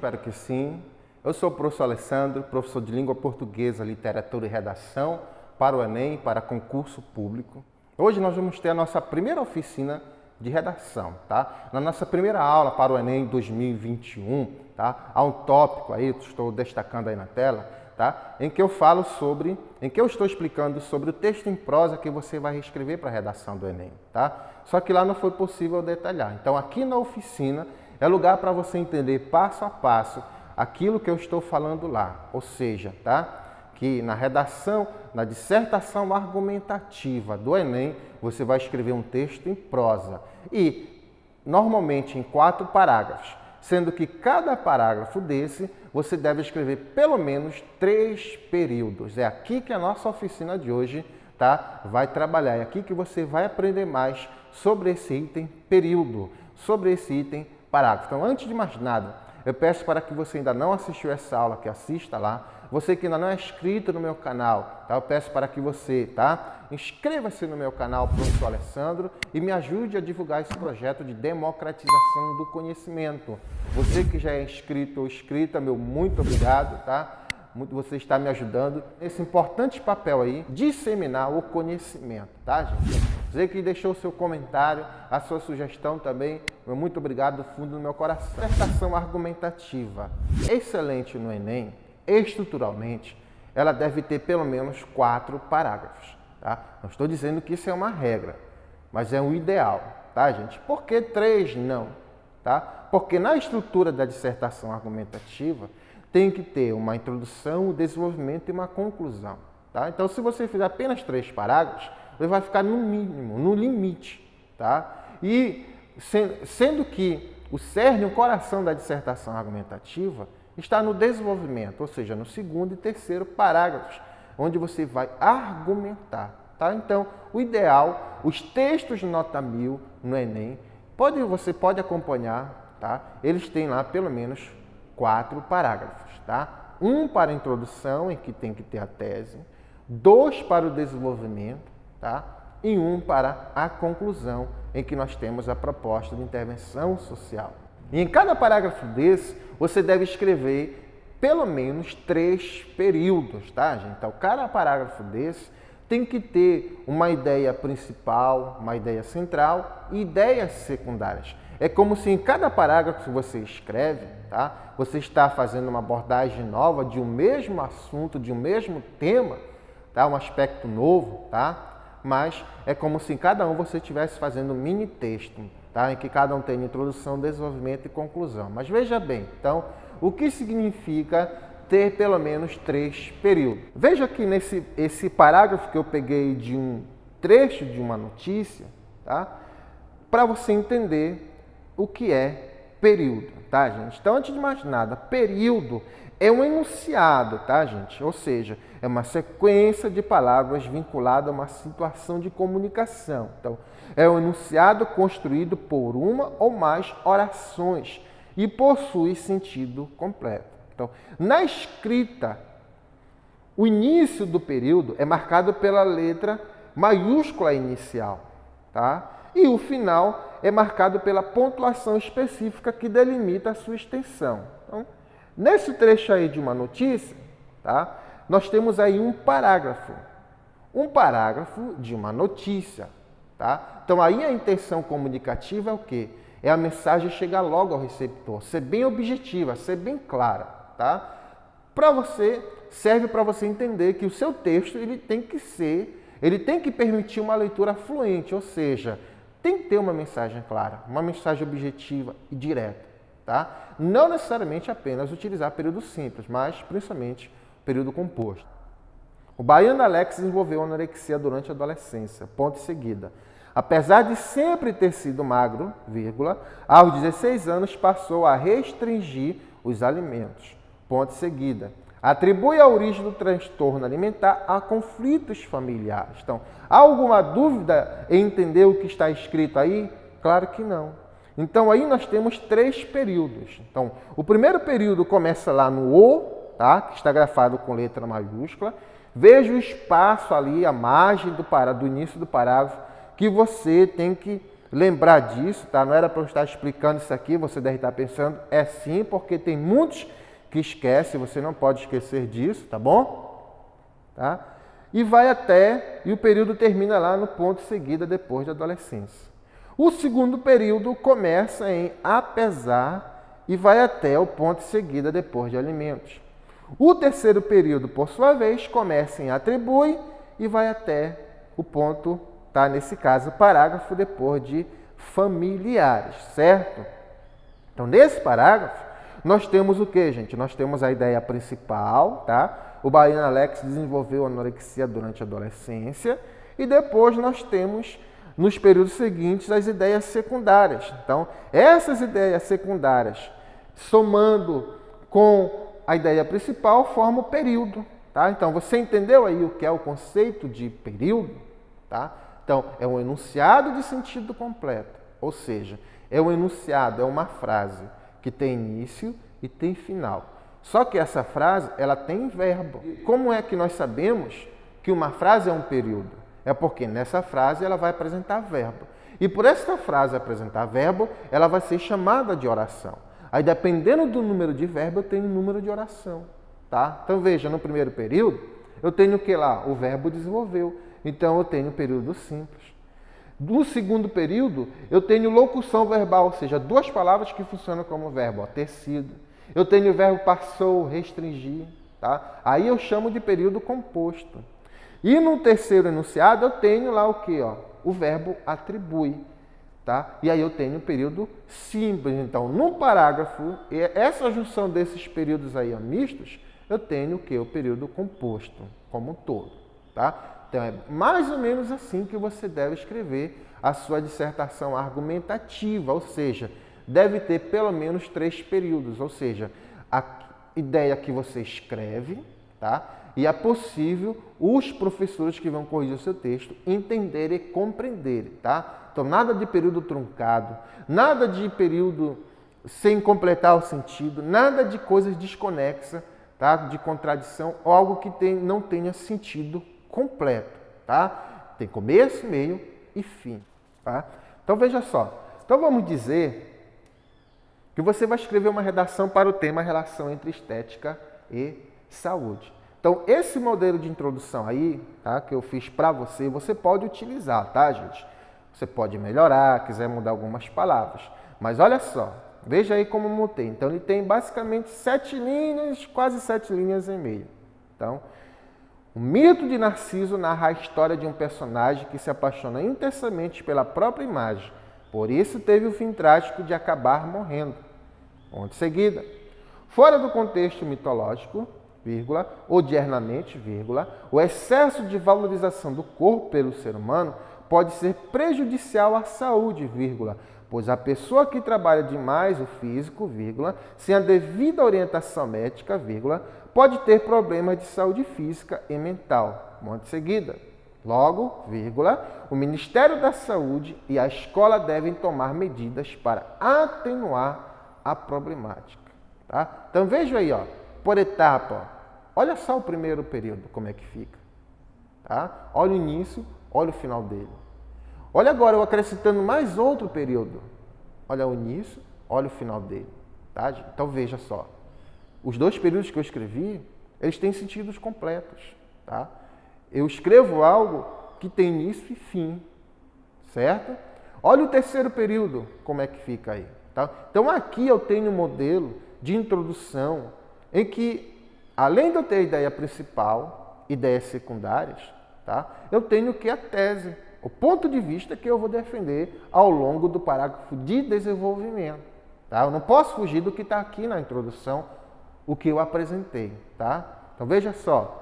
espero que sim. Eu sou o professor Alessandro, professor de Língua Portuguesa, Literatura e Redação para o Enem, para concurso público. Hoje nós vamos ter a nossa primeira oficina de redação, tá? Na nossa primeira aula para o Enem 2021, tá? Há um tópico aí, estou destacando aí na tela, tá? Em que eu estou explicando sobre o texto em prosa que você vai escrever para a redação do Enem, tá? Só que lá não foi possível detalhar. Então aqui na oficina é lugar para você entender passo a passo aquilo que eu estou falando lá, ou seja, tá? Que na redação, na dissertação argumentativa do Enem, você vai escrever um texto em prosa e normalmente em 4 parágrafos, sendo que cada parágrafo desse você deve escrever pelo menos 3 períodos. É aqui que a nossa oficina de hoje, tá, vai trabalhar, é aqui que você vai aprender mais sobre esse item período, sobre esse item parágrafo. Então, antes de mais nada, eu peço para que você ainda não assistiu essa aula, que assista lá. Você que ainda não é inscrito no meu canal, tá? Eu peço para que você, tá? Inscreva-se no meu canal, professor Alessandro, e me ajude a divulgar esse projeto de democratização do conhecimento. Você que já é inscrito ou inscrita, meu muito obrigado, tá? Você está me ajudando nesse importante papel aí, disseminar o conhecimento, tá, gente? Você que deixou o seu comentário, a sua sugestão também, meu muito obrigado do fundo do meu coração. Dissertação argumentativa, excelente no Enem, estruturalmente, ela deve ter pelo menos 4 parágrafos, tá? Não estou dizendo que isso é uma regra, mas é um ideal, tá, gente? Por que 3 não, tá? Porque na estrutura da dissertação argumentativa, tem que ter uma introdução, um desenvolvimento e uma conclusão, tá? Então, se você fizer apenas 3 parágrafos, ele vai ficar no mínimo, no limite, tá? E sendo que o cerne, o coração da dissertação argumentativa está no desenvolvimento, ou seja, no 2º e 3º parágrafos, onde você vai argumentar, tá? Então, o ideal, os textos de nota 1000 no Enem, você pode acompanhar, tá? Eles têm lá pelo menos 4 parágrafos, tá? 1 para a introdução, em que tem que ter a tese, 2 para o desenvolvimento, tá? E 1 para a conclusão, em que nós temos a proposta de intervenção social. E em cada parágrafo desse, você deve escrever pelo menos 3 períodos, tá, gente? Então, cada parágrafo desse tem que ter uma ideia principal, uma ideia central e ideias secundárias. É como se em cada parágrafo que você escreve, tá, você está fazendo uma abordagem nova de um mesmo assunto, de um mesmo tema, tá, um aspecto novo, tá? Mas é como se em cada um você estivesse fazendo um mini texto, tá? Em que cada um tem introdução, desenvolvimento e conclusão. Mas veja bem, então, o que significa ter pelo menos 3 períodos? Veja que esse parágrafo que eu peguei de um trecho de uma notícia, tá? Para você entender o que é período, tá, gente? Então, antes de mais nada, período é um enunciado, tá, gente? Ou seja, é uma sequência de palavras vinculada a uma situação de comunicação. Então, é um enunciado construído por uma ou mais orações e possui sentido completo. Então, na escrita, o início do período é marcado pela letra maiúscula inicial, tá? E o final é marcado pela pontuação específica que delimita a sua extensão. Então, nesse trecho aí de uma notícia, tá? Nós temos aí um parágrafo de uma notícia, tá? Então aí a intenção comunicativa é o quê? É a mensagem chegar logo ao receptor, ser bem objetiva, ser bem clara, tá? Serve para você entender que o seu texto ele tem que permitir uma leitura fluente, ou seja, tem que ter uma mensagem clara, uma mensagem objetiva e direta, tá? Não necessariamente apenas utilizar período simples, mas principalmente período composto. O baiano Alex desenvolveu anorexia durante a adolescência, ponto e seguida. Apesar de sempre ter sido magro, vírgula, aos 16 anos passou a restringir os alimentos, ponto e seguida. Atribui a origem do transtorno alimentar a conflitos familiares. Então, há alguma dúvida em entender o que está escrito aí? Claro que não. Então, aí nós temos 3 períodos. Então, o primeiro período começa lá no O, tá? Que está grafado com letra maiúscula. Veja o espaço ali, a margem do início do parágrafo, que você tem que lembrar disso, tá? Não era para eu estar explicando isso aqui, você deve estar pensando, é sim, porque tem muitos que esquecem, você não pode esquecer disso, tá bom? Tá? E vai até, e o período termina lá no ponto seguida depois da adolescência. O segundo período começa em apesar e vai até o ponto seguida depois de alimentos. O terceiro período, por sua vez, começa em atribui e vai até o ponto, tá? Nesse caso, parágrafo depois de familiares, certo? Então, nesse parágrafo, nós temos o que, gente? Nós temos a ideia principal, tá? O Baiano Alex desenvolveu a anorexia durante a adolescência e depois nós temos, nos períodos seguintes, as ideias secundárias. Então, essas ideias secundárias, somando com a ideia principal, formam o período, tá? Então, você entendeu aí o que é o conceito de período, tá? Então, é um enunciado de sentido completo, ou seja, é um enunciado, é uma frase que tem início e tem final. Só que essa frase, ela tem verbo. Como é que nós sabemos que uma frase é um período? É porque nessa frase ela vai apresentar verbo. E por essa frase apresentar verbo, ela vai ser chamada de oração. Aí, dependendo do número de verbo, eu tenho um número de oração, tá? Então, veja, no primeiro período, eu tenho o que lá? O verbo desenvolveu. Então, eu tenho o período simples. No segundo período, eu tenho locução verbal, ou seja, duas palavras que funcionam como verbo, ó, ter sido. Eu tenho o verbo passou, restringir, tá? Aí eu chamo de período composto. E no terceiro enunciado, eu tenho lá o que? O verbo atribui, tá? E aí eu tenho o período simples. Então, no parágrafo, essa junção desses períodos aí mistos, eu tenho o que? O período composto, como um todo, tá? Então, é mais ou menos assim que você deve escrever a sua dissertação argumentativa, ou seja, deve ter pelo menos 3 períodos, ou seja, a ideia que você escreve, tá? E é possível os professores que vão corrigir o seu texto entenderem e compreenderem, tá? Então, nada de período truncado, nada de período sem completar o sentido, nada de coisas desconexas, tá? De contradição ou algo que não tenha sentido completo, tá? Tem começo, meio e fim, tá? Então, veja só. Então, vamos dizer que você vai escrever uma redação para o tema relação entre estética e saúde. Então, esse modelo de introdução aí, tá, que eu fiz para você, você pode utilizar, tá, gente? Você pode melhorar, quiser mudar algumas palavras. Mas olha só, veja aí como montei. Então, ele tem basicamente 7 linhas, quase 7 linhas e meia. Então, o mito de Narciso narra a história de um personagem que se apaixona intensamente pela própria imagem. Por isso teve o fim trágico de acabar morrendo. Ponto seguida. Fora do contexto mitológico, vírgula, odiernamente, vírgula, o excesso de valorização do corpo pelo ser humano pode ser prejudicial à saúde, vírgula, pois a pessoa que trabalha demais o físico, vírgula, sem a devida orientação médica, vírgula, pode ter problemas de saúde física e mental. Ponto seguida. Logo, vírgula, o Ministério da Saúde e a escola devem tomar medidas para atenuar a problemática. Tá? Então, veja aí, por etapa, olha só o primeiro período, como é que fica. Tá? Olha o início, olha o final dele. Olha agora eu acrescentando mais outro período. Olha o início, olha o final dele. Tá? Então, veja só. Os 2 períodos que eu escrevi, eles têm sentidos completos. Tá? Eu escrevo algo que tem início e fim, certo? Olha o terceiro período, como é que fica aí. Tá? Então, aqui eu tenho um modelo de introdução em que, além de eu ter a ideia principal, ideias secundárias, tá? Eu tenho que a tese, o ponto de vista que eu vou defender ao longo do parágrafo de desenvolvimento. Tá? Eu não posso fugir do que está aqui na introdução, o que eu apresentei. Tá? Então, veja só.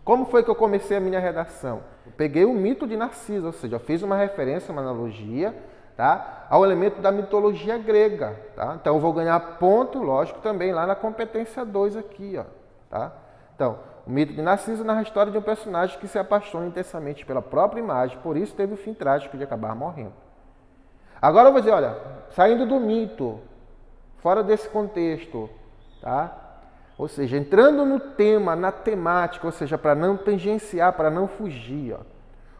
Como foi que eu comecei a minha redação? Eu peguei o mito de Narciso, ou seja, eu fiz uma referência, uma analogia, tá, ao elemento da mitologia grega. Tá? Então, eu vou ganhar ponto, lógico, também lá na competência 2 aqui. Tá? Então, o mito de Narciso narra a história de um personagem que se apaixona intensamente pela própria imagem, por isso teve o fim trágico de acabar morrendo. Agora eu vou dizer, olha, saindo do mito, fora desse contexto, tá? Ou seja, entrando no tema, na temática, ou seja, para não tangenciar, para não fugir.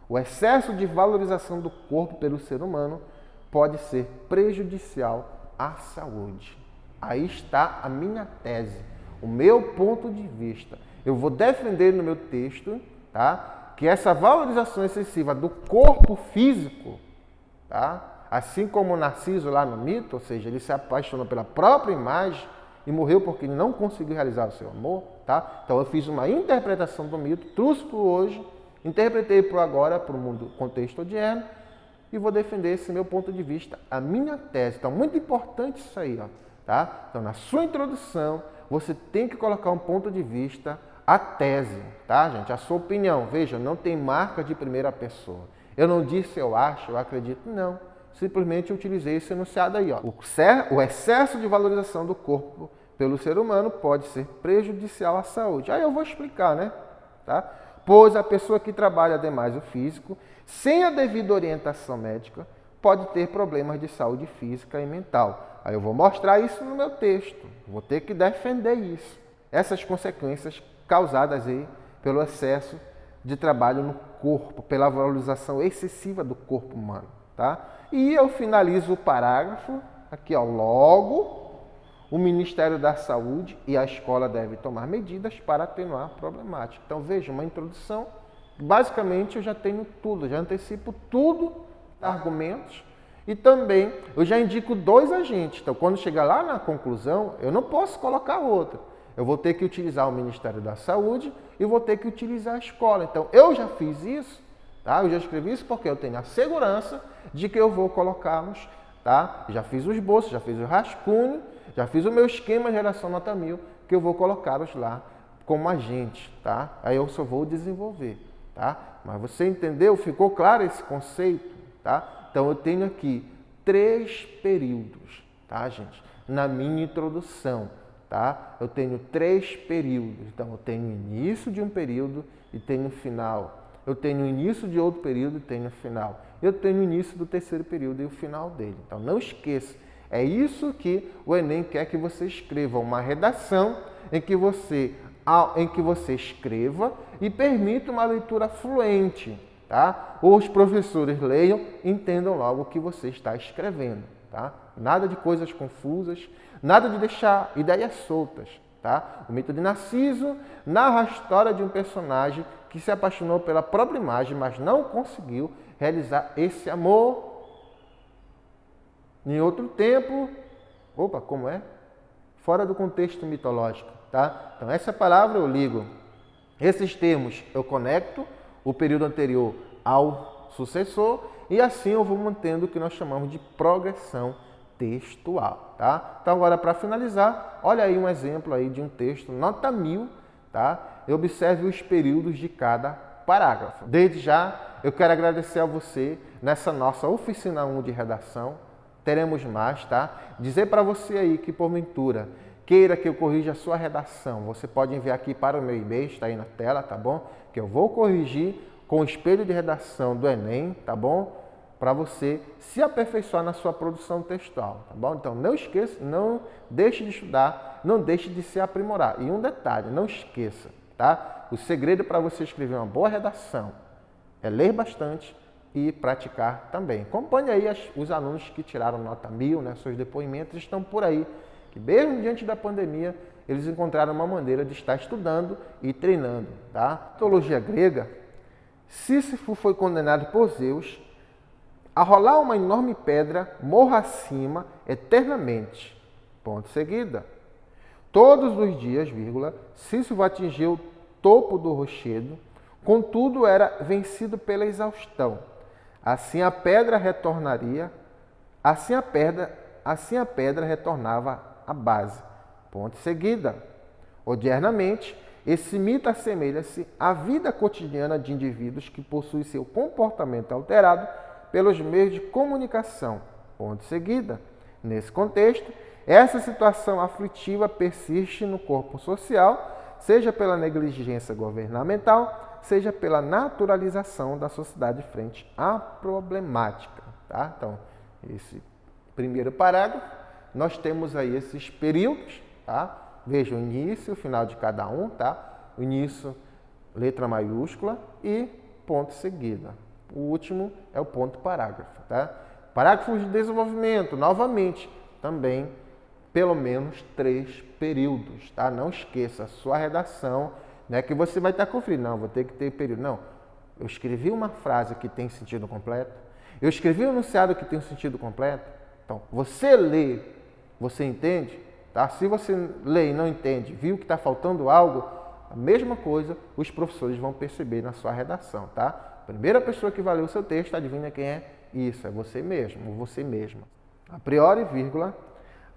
O excesso de valorização do corpo pelo ser humano pode ser prejudicial à saúde. Aí está a minha tese, o meu ponto de vista. Eu vou defender no meu texto, tá, que essa valorização excessiva do corpo físico, tá, assim como o Narciso lá no mito, ou seja, ele se apaixonou pela própria imagem e morreu porque ele não conseguiu realizar o seu amor, tá? Então eu fiz uma interpretação do mito, trouxe para o hoje, interpretei para o agora, para o mundo contexto odierno, e vou defender esse meu ponto de vista, a minha tese. Então, muito importante isso aí, ó, tá? Então, na sua introdução, você tem que colocar um ponto de vista, a tese, tá, gente? A sua opinião. Veja, não tem marca de primeira pessoa. Eu não disse eu acho, eu acredito, não. Simplesmente utilizei esse enunciado aí, ó. O excesso de valorização do corpo pelo ser humano pode ser prejudicial à saúde. Aí eu vou explicar, né? Tá? Pois a pessoa que trabalha demais o físico, sem a devida orientação médica, pode ter problemas de saúde física e mental. Aí eu vou mostrar isso no meu texto. Vou ter que defender isso. Essas consequências causadas aí pelo excesso de trabalho no corpo, pela valorização excessiva do corpo humano, tá? E eu finalizo o parágrafo aqui, ó, logo o Ministério da Saúde e a escola devem tomar medidas para atenuar a problemática. Então, veja, uma introdução. Basicamente, eu já tenho tudo, já antecipo tudo, argumentos, e também eu já indico 2 agentes. Então, quando chegar lá na conclusão, eu não posso colocar outro. Eu vou ter que utilizar o Ministério da Saúde e vou ter que utilizar a escola. Então, eu já fiz isso, tá? Eu já escrevi isso porque eu tenho a segurança de que eu vou colocá-los, tá? Já fiz o esboço, já fiz o rascunho, já fiz o meu esquema de redação nota 1000, que eu vou colocá-los lá como agente, tá? Aí eu só vou desenvolver, tá? Mas você entendeu? Ficou claro esse conceito, tá? Então eu tenho aqui 3 períodos, tá, gente? Na minha introdução, tá? Eu tenho 3 períodos. Então eu tenho o início de um período e tenho o final. Eu tenho o início de outro período e tenho o final. Eu tenho o início do 3º período e o final dele. Então não esqueça. É isso que o Enem quer que você escreva, uma redação em que você escreva e permita uma leitura fluente, tá? Os professores leiam e entendam logo o que você está escrevendo, tá? Nada de coisas confusas, nada de deixar ideias soltas, tá? O mito de Narciso narra a história de um personagem que se apaixonou pela própria imagem, mas não conseguiu realizar esse amor. Em outro tempo, como é? Fora do contexto mitológico, tá? Então, essa palavra eu ligo. Esses termos eu conecto o período anterior ao sucessor e assim eu vou mantendo o que nós chamamos de progressão textual, tá? Então, agora, para finalizar, olha aí um exemplo aí de um texto, nota 1000, tá? E observe os períodos de cada parágrafo. Desde já, eu quero agradecer a você nessa nossa oficina 1 de redação. Teremos mais, tá? Dizer para você aí que, porventura, queira que eu corrija a sua redação, você pode enviar aqui para o meu e-mail, está aí na tela, tá bom? Que eu vou corrigir com o espelho de redação do Enem, tá bom? Para você se aperfeiçoar na sua produção textual, tá bom? Então, não esqueça, não deixe de estudar, não deixe de se aprimorar. E um detalhe, não esqueça, tá? O segredo para você escrever uma boa redação é ler bastante e praticar também. Acompanhe aí os alunos que tiraram nota 1000, né? Seus depoimentos estão por aí, que mesmo diante da pandemia, eles encontraram uma maneira de estar estudando e treinando, tá? Na mitologia grega, Sísifo foi condenado por Zeus a rolar uma enorme pedra morro acima eternamente. Ponto seguida. Todos os dias, Sísifo atingiu o topo do rochedo, contudo era vencido pela exaustão. Assim a pedra retornava à base. Ponto seguida. Odiernamente, esse mito assemelha-se à vida cotidiana de indivíduos que possuem seu comportamento alterado pelos meios de comunicação. Ponto seguida. Nesse contexto, essa situação aflitiva persiste no corpo social, seja pela negligência governamental, seja pela naturalização da sociedade frente à problemática, tá? Então, esse primeiro parágrafo, nós temos aí esses períodos, tá? Veja o início, o final de cada um, tá? O início, letra maiúscula e ponto seguida. O último é o ponto parágrafo, tá? Parágrafos de desenvolvimento, novamente, também pelo menos 3 períodos, tá? Não esqueça, sua redação, não é que você vai estar conferindo, não, vou ter que ter período, não. Eu escrevi uma frase que tem sentido completo, eu escrevi um enunciado que tem um sentido completo, então, você lê, você entende, tá? Se você lê e não entende, viu que está faltando algo, a mesma coisa os professores vão perceber na sua redação, tá? A primeira pessoa que vai ler o seu texto, adivinha quem é? Isso, é você mesmo, ou você mesma. A priori, vírgula,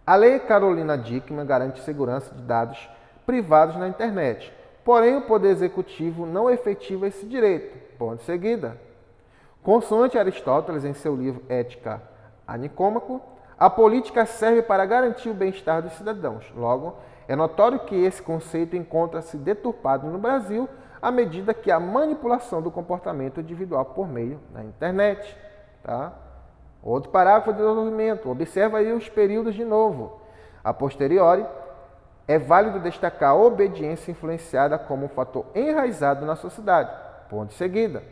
a Lei Carolina Dickmann garante segurança de dados privados na internet, porém o Poder Executivo não efetiva esse direito. Ponto de seguida. Consoante Aristóteles em seu livro Ética a Nicômaco, a política serve para garantir o bem-estar dos cidadãos. Logo, é notório que esse conceito encontra-se deturpado no Brasil à medida que a manipulação do comportamento individual por meio da internet. Tá? Outro parágrafo de desenvolvimento. Observa aí os períodos de novo. A posteriori, é válido destacar a obediência influenciada como um fator enraizado na sociedade. Ponto de seguida.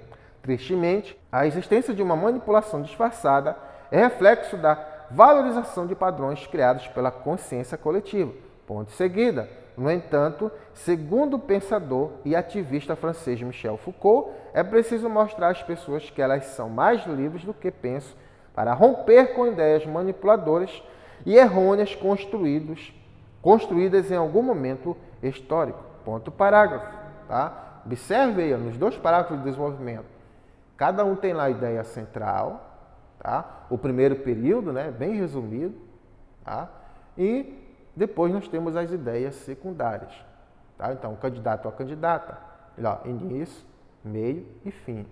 Tristemente, a existência de uma manipulação disfarçada é reflexo da valorização de padrões criados pela consciência coletiva. Ponto de seguida. No entanto, segundo o pensador e ativista francês Michel Foucault, é preciso mostrar às pessoas que elas são mais livres do que pensam para romper com ideias manipuladoras e errôneas construídas em algum momento histórico. Ponto parágrafo. Tá? Observe aí, nos 2 parágrafos de desenvolvimento. Cada um tem lá a ideia central, tá? O primeiro período, né, bem resumido, tá? E depois nós temos as ideias secundárias. Tá? Então, candidato ou candidata, início, meio e fim.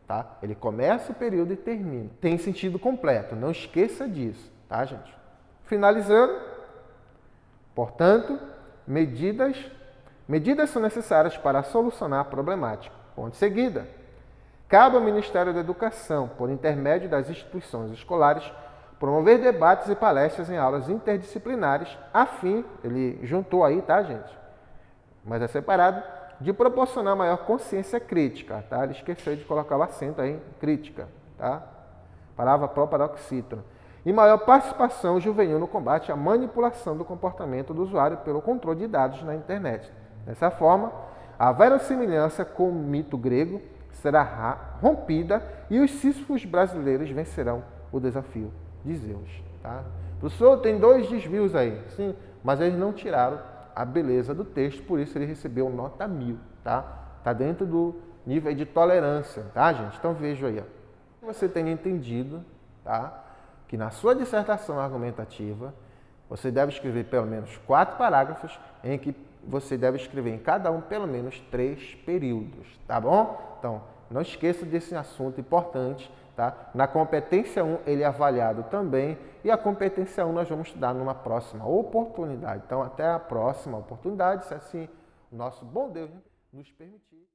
Tá? Ele começa o período e termina. Tem sentido completo, não esqueça disso, tá, gente? Finalizando, portanto, medidas são necessárias para solucionar a problemática. Ponto de seguida. Cabe ao Ministério da Educação, por intermédio das instituições escolares, promover debates e palestras em aulas interdisciplinares, a fim, ele juntou aí, tá, gente? Mas é separado, de proporcionar maior consciência crítica, tá? Ele esqueceu de colocar o acento aí, crítica, tá? Palavra proparoxítona. E maior participação juvenil no combate à manipulação do comportamento do usuário pelo controle de dados na internet. Dessa forma, a verossimilhança com o mito grego será rompida e os sísifos brasileiros vencerão o desafio de Zeus. Tá? Professor, tem 2 desvios aí, sim, mas eles não tiraram a beleza do texto, por isso ele recebeu nota 1000, tá? Tá dentro do nível de tolerância, tá, gente? Então veja aí, ó. Você tenha entendido, tá? Que na sua dissertação argumentativa, você deve escrever pelo menos 4 parágrafos em que você deve escrever em cada um pelo menos 3 períodos, tá bom? Então, não esqueça desse assunto importante, tá? Na competência 1 ele é avaliado também e a competência 1 nós vamos estudar numa próxima oportunidade. Então, até a próxima oportunidade, se assim o nosso bom Deus nos permitir.